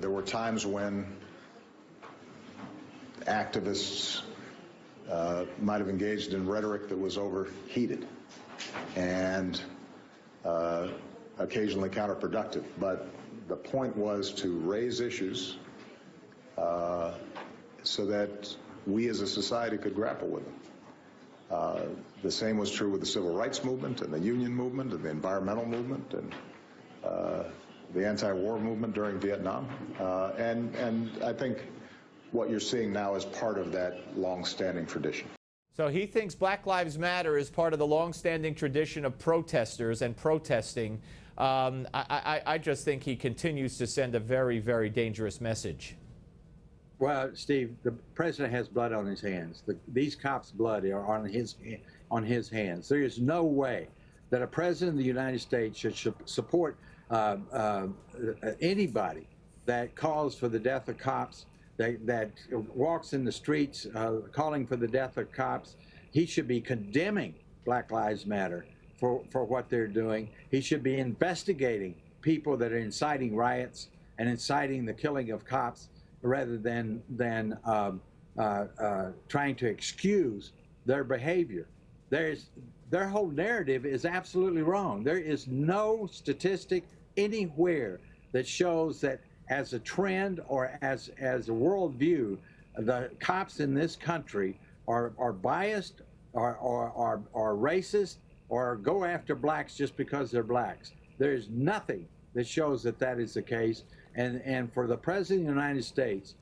There were times when activists might have engaged in rhetoric that was overheated and occasionally counterproductive. But the point was to raise issues so that we as a society could grapple with them. The same was true with the civil rights movement and the union movement and the environmental movement and the anti-war movement during Vietnam. And I think what you're seeing now is part of that long-standing tradition. So he thinks Black Lives Matter is part of the long-standing tradition of protesters and protesting. I just think he continues to send a very, very dangerous message. Well, Steve, the president has blood on his hands. These cops' blood are on his hands. There is no way that a president of the United States should support anybody that calls for the death of cops, that walks in the streets calling for the death of cops. He should be condemning Black Lives Matter for what they're doing. He should be investigating people that are inciting riots and inciting the killing of cops, rather than trying to excuse their behavior. Their whole narrative is absolutely wrong. There is no statistic anywhere that shows that as a trend or as a worldview, the cops in this country are biased or racist or go after blacks just because they're blacks. There is nothing that shows that that is the case. And for the President of the United States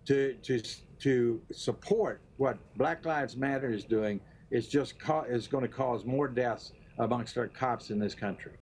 to support what Black Lives Matter is doing is going to cause more deaths amongst our cops in this country.